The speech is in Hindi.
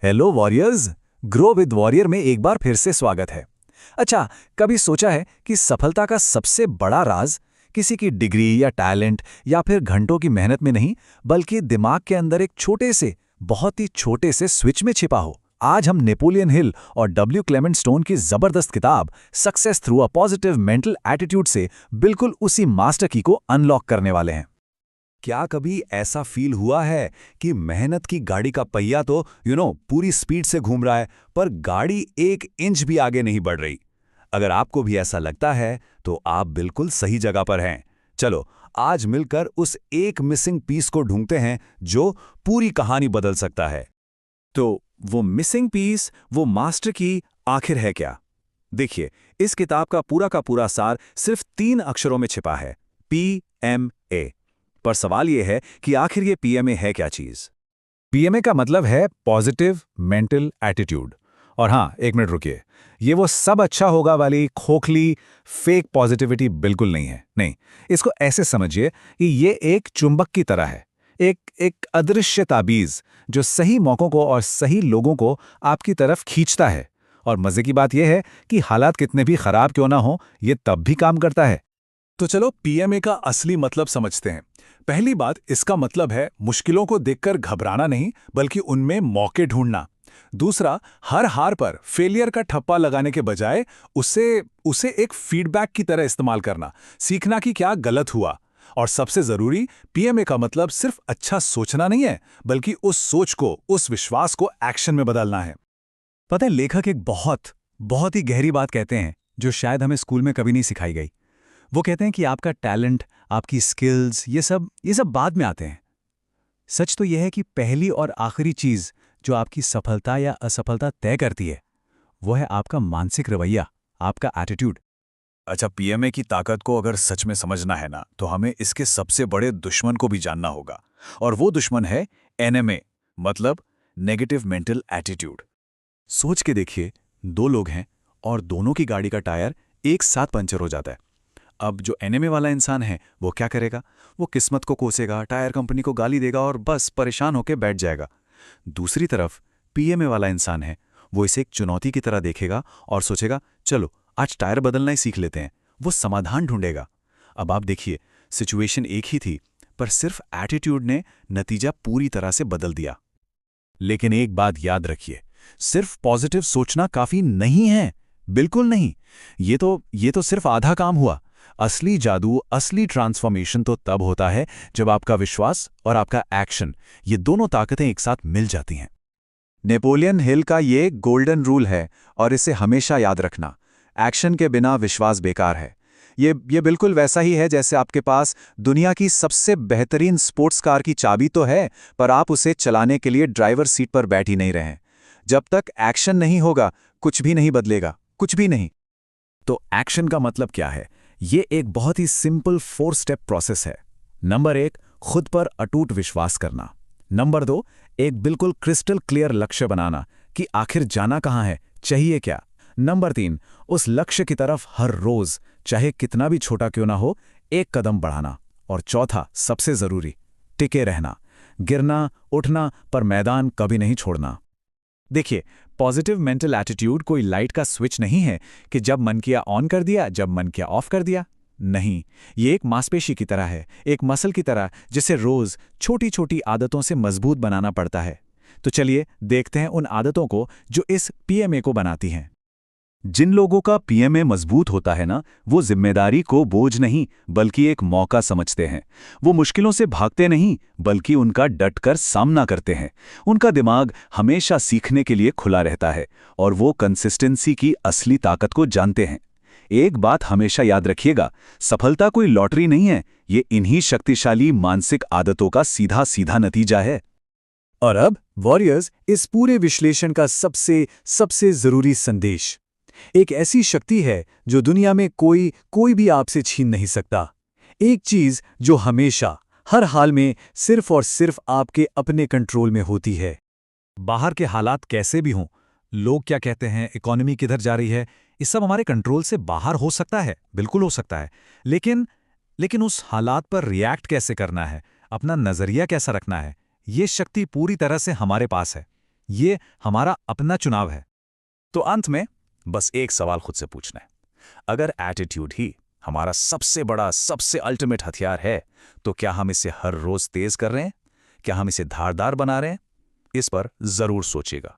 Hello warriors. Grow with warrior में एक बार फिर से स्वागत है। अच्छा, कभी सोचा है कि सफलता का सबसे बड़ा राज किसी की डिग्री या टैलेंट या फिर घंटों की मेहनत में नहीं, बल्कि दिमाग के अंदर एक छोटे से, बहुत ही छोटे से स्विच में छिपा हो। आज हम नेपोलियन हिल और डब्ल्यू क्लेमेंट स्टोन की जबरदस्त किताब success through a positive mental attitude से बिल्कुल उसी मास्टर की को अनलॉक करने वाले हैं। क्या कभी ऐसा फील हुआ है कि मेहनत की गाड़ी का पहिया तो पूरी स्पीड से घूम रहा है, पर गाड़ी 1 इंच भी आगे नहीं बढ़ रही? अगर आपको भी ऐसा लगता है तो आप बिल्कुल सही जगह पर हैं। चलो आज मिलकर उस एक मिसिंग पीस को ढूंढते हैं जो पूरी कहानी बदल सकता है। तो वो मिसिंग पीस, वो मास्टर की आखिर है क्या? देखिए, इस किताब का पूरा सार सिर्फ 3 अक्षरों में छिपा है, PMA। पर सवाल यह है कि आखिर ये पीएमए है क्या चीज? पीएमए का मतलब है पॉजिटिव मेंटल एटीट्यूड। और हाँ, एक मिनट रुकिए, ये वो सब अच्छा होगा वाली खोखली फेक पॉजिटिविटी बिल्कुल नहीं है। नहीं, इसको ऐसे समझिए कि ये एक चुंबक की तरह है, एक अदृश्य ताबीज जो सही मौकों को और सही लोगों को आपकी तरफ खींचता है। और मजे की बात यह है कि हालात कितने भी खराब क्यों ना हो, ये तब भी काम करता है। तो चलो पीएमए का असली मतलब समझते हैं। पहली बात, इसका मतलब है मुश्किलों को देखकर घबराना नहीं, बल्कि उनमें मौके ढूंढना। दूसरा, हर हार पर फेलियर का ठप्पा लगाने के बजाय उसे एक फीडबैक की तरह इस्तेमाल करना, सीखना कि क्या गलत हुआ। और सबसे जरूरी, पीएमए का मतलब सिर्फ अच्छा सोचना नहीं है, बल्कि उस सोच को, उस विश्वास को एक्शन में बदलना है। पता है, लेखक एक बहुत ही गहरी बात कहते हैं जो शायद हमें स्कूल में कभी नहीं सिखाई गई। वो कहते हैं कि आपका टैलेंट, आपकी स्किल्स, ये सब बाद में आते हैं। सच तो यह है कि पहली और आखिरी चीज जो आपकी सफलता या असफलता तय करती है, वो है आपका मानसिक रवैया, आपका एटीट्यूड। अच्छा, पीएमए की ताकत को अगर सच में समझना है ना, तो हमें इसके सबसे बड़े दुश्मन को भी जानना होगा। और वो दुश्मन है एनएमए, मतलब नेगेटिव मेंटल एटीट्यूड। सोच के देखिए, 2 लोग हैं और दोनों की गाड़ी का टायर एक साथ पंचर हो जाता है। अब जो एनएमए वाला इंसान है वो क्या करेगा? वो किस्मत को कोसेगा, टायर कंपनी को गाली देगा और बस परेशान होकर बैठ जाएगा। दूसरी तरफ पीएमए वाला इंसान है, वो इसे एक चुनौती की तरह देखेगा और सोचेगा, चलो आज टायर बदलना ही सीख लेते हैं। वो समाधान ढूंढेगा। अब आप देखिए, सिचुएशन एक ही थी, पर सिर्फ एटीट्यूड ने नतीजा पूरी तरह से बदल दिया। लेकिन एक बात याद रखिए, सिर्फ पॉजिटिव सोचना काफी नहीं है, बिल्कुल नहीं। ये तो सिर्फ आधा काम हुआ। असली जादू, असली ट्रांसफॉर्मेशन तो तब होता है जब आपका विश्वास और आपका एक्शन, ये दोनों ताकतें एक साथ मिल जाती हैं। नेपोलियन हिल का ये गोल्डन रूल है और इसे हमेशा याद रखना, एक्शन के बिना विश्वास बेकार है। ये बिल्कुल वैसा ही है जैसे आपके पास दुनिया की सबसे बेहतरीन स्पोर्ट्स कार की चाबी तो है, पर आप उसे चलाने के लिए ड्राइवर सीट पर बैठ ही नहीं रहे। जब तक एक्शन नहीं होगा, कुछ भी नहीं बदलेगा, कुछ भी नहीं। तो एक्शन का मतलब क्या है? ये एक बहुत ही सिंपल 4 स्टेप प्रोसेस है। नंबर 1, खुद पर अटूट विश्वास करना। नंबर 2, एक बिल्कुल क्रिस्टल क्लियर लक्ष्य बनाना कि आखिर जाना कहाँ है, चाहिए क्या। नंबर 3, उस लक्ष्य की तरफ हर रोज, चाहे कितना भी छोटा क्यों ना हो, एक कदम बढ़ाना। और चौथा, सबसे जरूरी, टिके रहना, गिरना उठना, पर मैदान कभी नहीं छोड़ना। देखिए, पॉजिटिव मेंटल एटीट्यूड कोई लाइट का स्विच नहीं है कि जब मन किया ऑन कर दिया, जब मन किया ऑफ कर दिया। नहीं, ये एक मांसपेशी की तरह है, एक मसल की तरह, जिसे रोज छोटी छोटी आदतों से मजबूत बनाना पड़ता है। तो चलिए देखते हैं उन आदतों को जो इस पीएमए को बनाती हैं। जिन लोगों का पीएमए मजबूत होता है ना, वो जिम्मेदारी को बोझ नहीं बल्कि एक मौका समझते हैं। वो मुश्किलों से भागते नहीं बल्कि उनका डटकर सामना करते हैं। उनका दिमाग हमेशा सीखने के लिए खुला रहता है और वो कंसिस्टेंसी की असली ताकत को जानते हैं। एक बात हमेशा याद रखिएगा, सफलता कोई लॉटरी नहीं है, ये इन्हीं शक्तिशाली मानसिक आदतों का सीधा सीधा नतीजा है। और अब वॉरियर्स, इस पूरे विश्लेषण का सबसे जरूरी संदेश। एक ऐसी शक्ति है जो दुनिया में कोई भी आपसे छीन नहीं सकता। एक चीज जो हमेशा, हर हाल में सिर्फ और सिर्फ आपके अपने कंट्रोल में होती है। बाहर के हालात कैसे भी हों, लोग क्या कहते हैं, इकोनॉमी किधर जा रही है, ये सब हमारे कंट्रोल से बाहर हो सकता है, बिल्कुल हो सकता है। लेकिन उस हालात पर रिएक्ट कैसे करना है, अपना नजरिया कैसा रखना है, ये शक्ति पूरी तरह से हमारे पास है। ये हमारा अपना चुनाव है। तो अंत में बस एक सवाल खुद से पूछना है, अगर एटीट्यूड ही हमारा सबसे बड़ा, सबसे अल्टीमेट हथियार है, तो क्या हम इसे हर रोज तेज कर रहे हैं? क्या हम इसे धारदार बना रहे हैं? इस पर जरूर सोचिएगा।